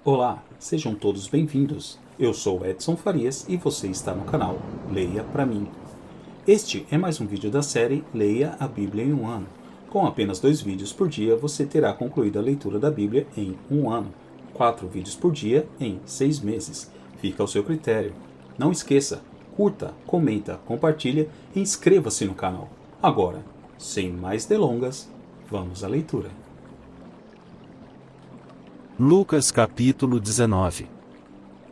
Olá, sejam todos bem-vindos. Eu sou Edson Farias e você está no canal Leia Pra Mim. Este é mais um vídeo da série Leia a Bíblia em um ano. Com apenas 2 vídeos por dia, você terá concluído a leitura da Bíblia em um ano. 4 vídeos por dia em 6 meses. Fica ao seu critério. Não esqueça, curta, comenta, compartilha e inscreva-se no canal. Agora, sem mais delongas, vamos à leitura. Lucas capítulo 19.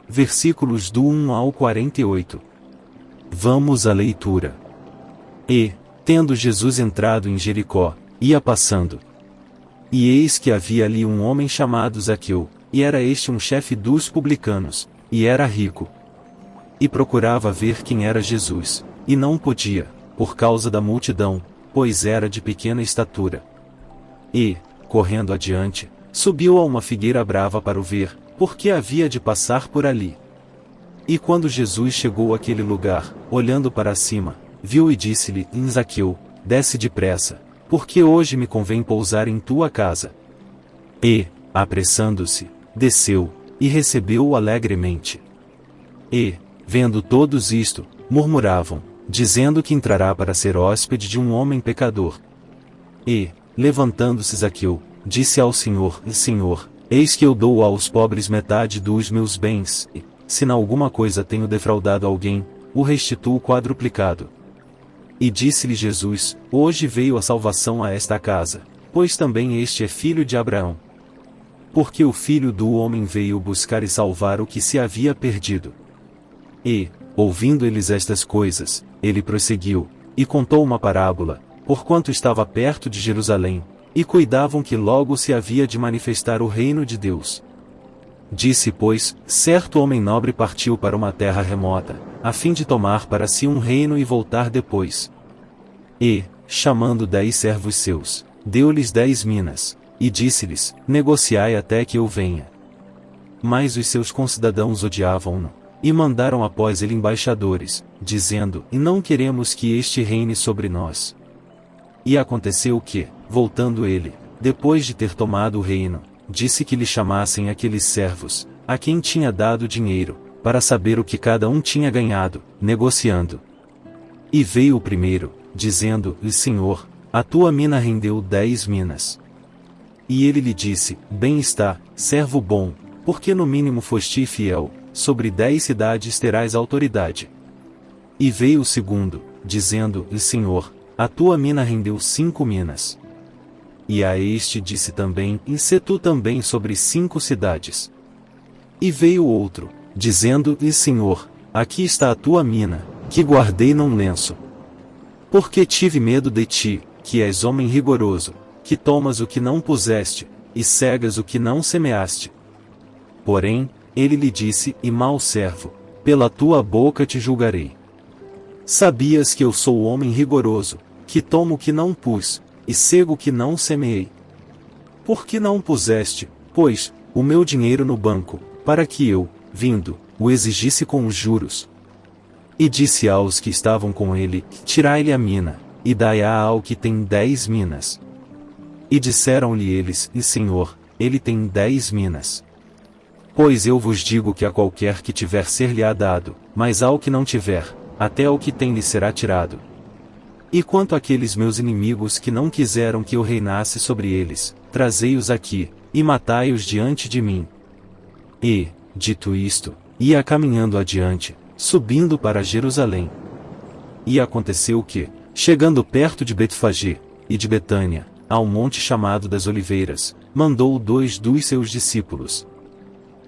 Versículos do 1 ao 48. Vamos à leitura. E, tendo Jesus entrado em Jericó, ia passando. E eis que havia ali um homem chamado Zaqueu, e era este um chefe dos publicanos, e era rico. E procurava ver quem era Jesus, e não podia, por causa da multidão, pois era de pequena estatura. E, correndo adiante, subiu a uma figueira brava para o ver, porque havia de passar por ali. E quando Jesus chegou àquele lugar, olhando para cima, viu e disse-lhe: Zaqueu, desce depressa, porque hoje me convém pousar em tua casa. E, apressando-se, desceu, e recebeu-o alegremente. E, vendo todos isto, murmuravam, dizendo que entrará para ser hóspede de um homem pecador. E, levantando-se Zaqueu, disse ao Senhor: Senhor, eis que eu dou aos pobres metade dos meus bens, e, se na alguma coisa tenho defraudado alguém, o restituo quadruplicado. E disse-lhe Jesus: Hoje veio a salvação a esta casa, pois também este é filho de Abraão. Porque o Filho do Homem veio buscar e salvar o que se havia perdido. E, ouvindo eles estas coisas, ele prosseguiu, e contou uma parábola, porquanto estava perto de Jerusalém, e cuidavam que logo se havia de manifestar o reino de Deus. Disse, pois, certo homem nobre partiu para uma terra remota, a fim de tomar para si um reino e voltar depois. E, chamando 10 servos seus, deu-lhes 10 minas, e disse-lhes: Negociai até que eu venha. Mas os seus concidadãos odiavam-no, e mandaram após ele embaixadores, dizendo: E não queremos que este reine sobre nós. E aconteceu que, voltando ele, depois de ter tomado o reino, disse que lhe chamassem aqueles servos, a quem tinha dado dinheiro, para saber o que cada um tinha ganhado, negociando. E veio o primeiro, dizendo: Senhor, a tua mina rendeu 10 minas. E ele lhe disse: Bem está, servo bom, porque no mínimo foste fiel, sobre 10 cidades terás autoridade. E veio o segundo, dizendo: Senhor, a tua mina rendeu 5 minas. E a este disse também: E se tu também sobre 5 cidades. E veio outro, dizendo: Senhor, aqui está a tua mina, que guardei num lenço. Porque tive medo de ti, que és homem rigoroso, que tomas o que não puseste, e cegas o que não semeaste. Porém, ele lhe disse: E mau servo, pela tua boca te julgarei. Sabias que eu sou homem rigoroso, que tomo o que não pus, e cego o que não semeei. Por que não puseste, pois, o meu dinheiro no banco, para que eu, vindo, o exigisse com os juros? E disse aos que estavam com ele: Tirai-lhe a mina, e dai-a ao que tem 10 minas. E disseram-lhe eles: Senhor, ele tem 10 minas. Pois eu vos digo que a qualquer que tiver ser-lhe-á dado, mas ao que não tiver, até o que tem lhe será tirado. E quanto àqueles meus inimigos que não quiseram que eu reinasse sobre eles, trazei-os aqui, e matai-os diante de mim. E, dito isto, ia caminhando adiante, subindo para Jerusalém. E aconteceu que, chegando perto de Betfagé, e de Betânia, a um monte chamado das Oliveiras, mandou 2 dos seus discípulos,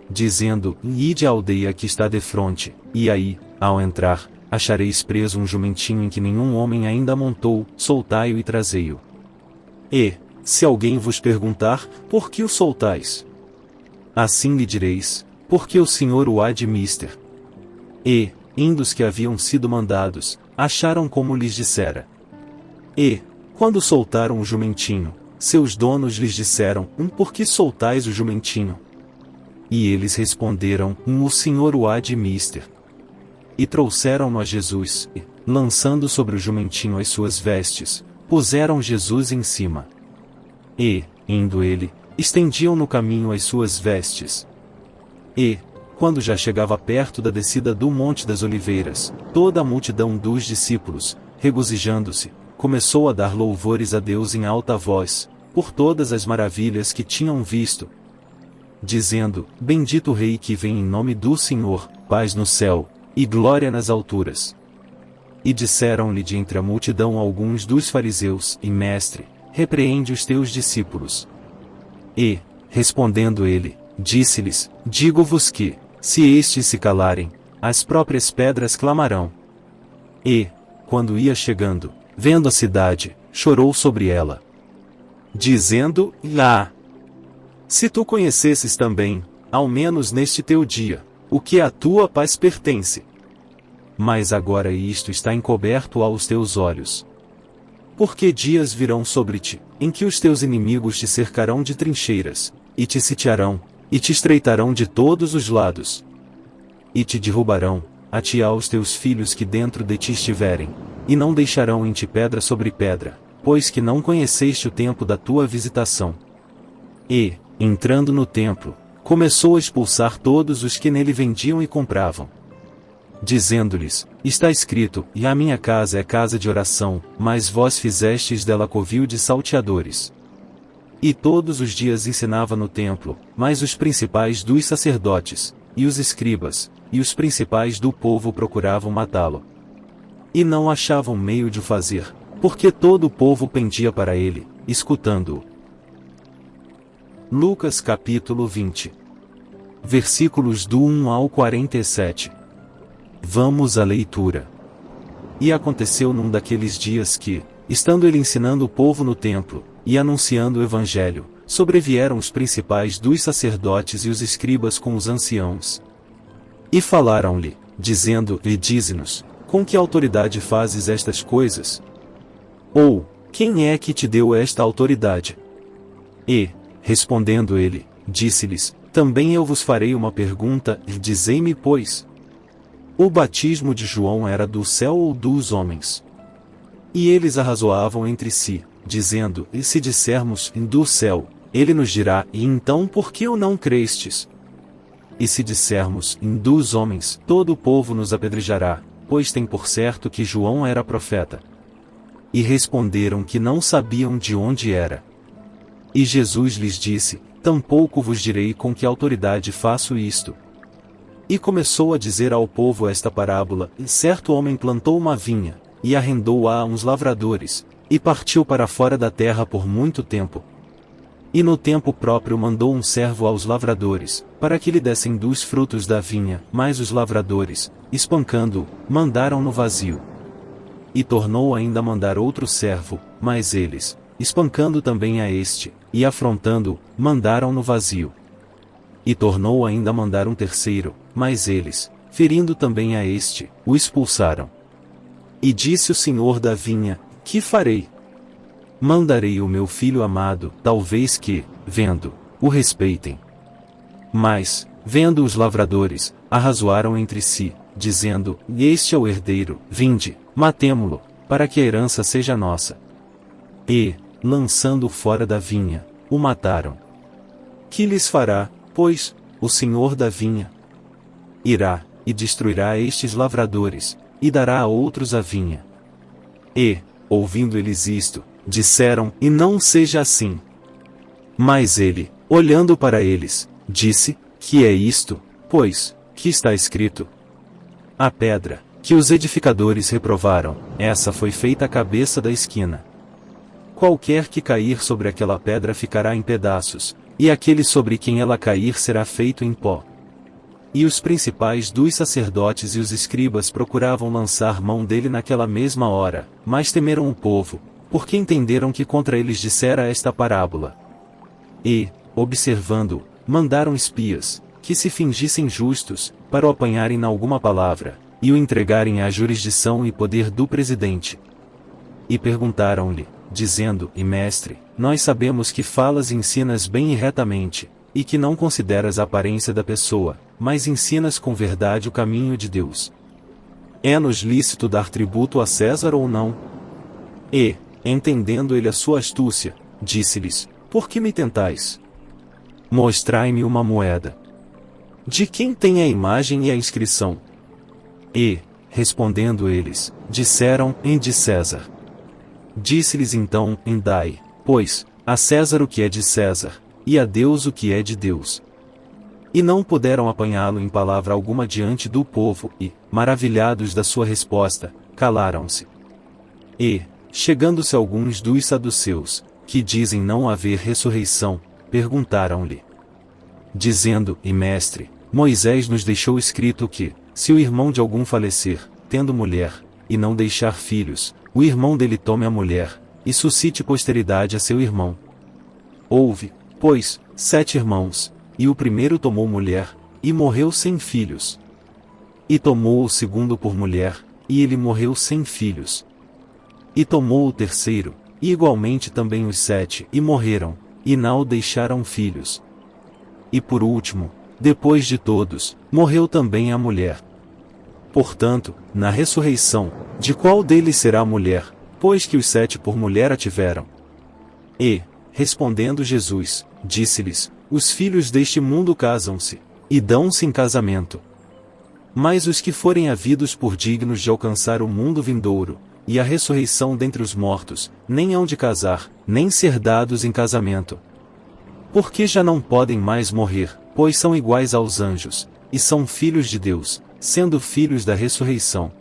dizendo: Ide à aldeia que está defronte, e aí, ao entrar, achareis preso um jumentinho em que nenhum homem ainda montou, soltai-o e trazei-o. E, se alguém vos perguntar: Por que o soltais? Assim lhe direis: Porque o Senhor o há de mister. E, indo os que haviam sido mandados, acharam como lhes dissera. E, quando soltaram o jumentinho, seus donos lhes disseram: Por que soltais o jumentinho? E eles responderam: O Senhor o há de mister. E trouxeram-no a Jesus, e, lançando sobre o jumentinho as suas vestes, puseram Jesus em cima. E, indo ele, estendiam no caminho as suas vestes. E, quando já chegava perto da descida do Monte das Oliveiras, toda a multidão dos discípulos, regozijando-se, começou a dar louvores a Deus em alta voz, por todas as maravilhas que tinham visto, dizendo: Bendito o Rei que vem em nome do Senhor, paz no céu, e glória nas alturas. E disseram-lhe de entre a multidão alguns dos fariseus: E mestre, repreende os teus discípulos. E, respondendo ele, disse-lhes: Digo-vos que, se estes se calarem, as próprias pedras clamarão. E, quando ia chegando, vendo a cidade, chorou sobre ela, dizendo: Lá! Se tu conhecesses também, ao menos neste teu dia, o que à tua paz pertence. Mas agora isto está encoberto aos teus olhos. Porque dias virão sobre ti, em que os teus inimigos te cercarão de trincheiras, e te sitiarão, e te estreitarão de todos os lados. E te derrubarão, a ti e aos teus filhos que dentro de ti estiverem, e não deixarão em ti pedra sobre pedra, pois que não conheceste o tempo da tua visitação. E, entrando no templo, começou a expulsar todos os que nele vendiam e compravam, dizendo-lhes: Está escrito: E a minha casa é casa de oração, mas vós fizestes dela covil de salteadores. E todos os dias ensinava no templo, mas os principais dos sacerdotes, e os escribas, e os principais do povo procuravam matá-lo. E não achavam meio de o fazer, porque todo o povo pendia para ele, escutando-o. Lucas capítulo 20. Versículos do 1 ao 47. Vamos à leitura. E aconteceu num daqueles dias que, estando ele ensinando o povo no templo, e anunciando o evangelho, sobrevieram os principais dos sacerdotes e os escribas com os anciãos. E falaram-lhe, dizendo: E dize-nos, com que autoridade fazes estas coisas? Ou, quem é que te deu esta autoridade? E, respondendo ele, disse-lhes: Também eu vos farei uma pergunta, e dizei-me, pois, o batismo de João era do céu ou dos homens? E eles arrazoavam entre si, dizendo: E se dissermos: do céu, ele nos dirá: E então por que o não crestes? E se dissermos: dos homens, todo o povo nos apedrejará, pois tem por certo que João era profeta. E responderam que não sabiam de onde era. E Jesus lhes disse: Tampouco vos direi com que autoridade faço isto. E começou a dizer ao povo esta parábola: Certo homem plantou uma vinha, e arrendou-a a uns lavradores, e partiu para fora da terra por muito tempo. E no tempo próprio mandou um servo aos lavradores, para que lhe dessem dos frutos da vinha, mas os lavradores, espancando-o, mandaram-no vazio. E tornou ainda a mandar outro servo, mas eles, espancando também a este, e afrontando-o, mandaram-no vazio. E tornou ainda a mandar um terceiro, mas eles, ferindo também a este, o expulsaram. E disse o senhor da vinha: Que farei? Mandarei o meu filho amado, talvez que, vendo, o respeitem. Mas, vendo os lavradores, arrazoaram entre si, dizendo: Este é o herdeiro, vinde, matemo-lo, para que a herança seja nossa. E, lançando-o fora da vinha, o mataram. Que lhes fará, pois, o senhor da vinha? Irá, e destruirá estes lavradores, e dará a outros a vinha. E, ouvindo eles isto, disseram: E não seja assim. Mas ele, olhando para eles, disse: Que é isto, pois, que está escrito? A pedra, que os edificadores reprovaram, essa foi feita a cabeça da esquina. Qualquer que cair sobre aquela pedra ficará em pedaços, e aquele sobre quem ela cair será feito em pó. E os principais dos sacerdotes e os escribas procuravam lançar mão dele naquela mesma hora, mas temeram o povo, porque entenderam que contra eles dissera esta parábola. E, observando-o, mandaram espias, que se fingissem justos, para o apanharem na alguma palavra, e o entregarem à jurisdição e poder do presidente. E perguntaram-lhe, dizendo: E mestre, nós sabemos que falas e ensinas bem e retamente, e que não consideras a aparência da pessoa, mas ensinas com verdade o caminho de Deus. É-nos lícito dar tributo a César ou não? E, entendendo ele a sua astúcia, disse-lhes: Por que me tentais? Mostrai-me uma moeda. De quem tem a imagem e a inscrição? E, respondendo eles, disseram, em de César. Disse-lhes então, dai, pois, a César o que é de César, e a Deus o que é de Deus. E não puderam apanhá-lo em palavra alguma diante do povo, e, maravilhados da sua resposta, calaram-se. E, chegando-se alguns dos saduceus, que dizem não haver ressurreição, perguntaram-lhe, dizendo, e mestre, Moisés nos deixou escrito que, se o irmão de algum falecer, tendo mulher, e não deixar filhos, o irmão dele tome a mulher, e suscite posteridade a seu irmão. Houve, pois, 7 irmãos, e o primeiro tomou mulher, e morreu sem filhos. E tomou o segundo por mulher, e ele morreu sem filhos. E tomou o terceiro, e igualmente também os 7, e morreram, e não deixaram filhos. E por último, depois de todos, morreu também a mulher. Portanto, na ressurreição, de qual deles será a mulher, pois que os 7 por mulher a tiveram? E, respondendo Jesus, disse-lhes, os filhos deste mundo casam-se, e dão-se em casamento. Mas os que forem havidos por dignos de alcançar o mundo vindouro, e a ressurreição dentre os mortos, nem hão de casar, nem ser dados em casamento. Porque já não podem mais morrer, pois são iguais aos anjos, e são filhos de Deus, sendo filhos da ressurreição.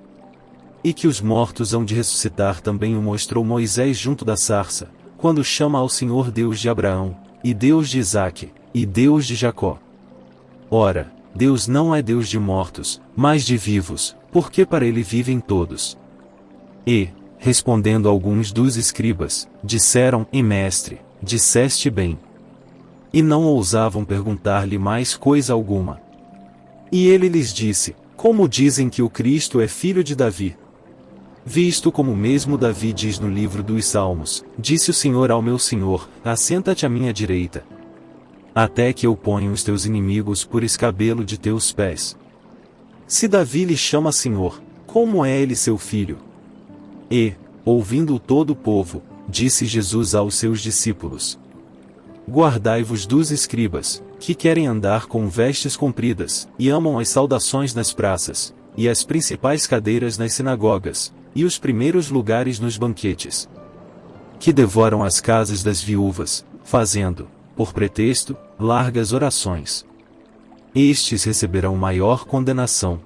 E que os mortos hão de ressuscitar também o mostrou Moisés junto da sarça, quando chama ao Senhor Deus de Abraão, e Deus de Isaque, e Deus de Jacó. Ora, Deus não é Deus de mortos, mas de vivos, porque para ele vivem todos. E, respondendo alguns dos escribas, disseram, e mestre, disseste bem. E não ousavam perguntar-lhe mais coisa alguma. E ele lhes disse, como dizem que o Cristo é filho de Davi? Visto como mesmo Davi diz no livro dos Salmos, disse o Senhor ao meu Senhor, assenta-te à minha direita, até que eu ponha os teus inimigos por escabelo de teus pés. Se Davi lhe chama Senhor, como é ele seu filho? E, ouvindo todo o povo, disse Jesus aos seus discípulos, guardai-vos dos escribas, que querem andar com vestes compridas, e amam as saudações nas praças, e as principais cadeiras nas sinagogas, e os primeiros lugares nos banquetes. Que devoram as casas das viúvas, fazendo, por pretexto, largas orações. Estes receberão maior condenação.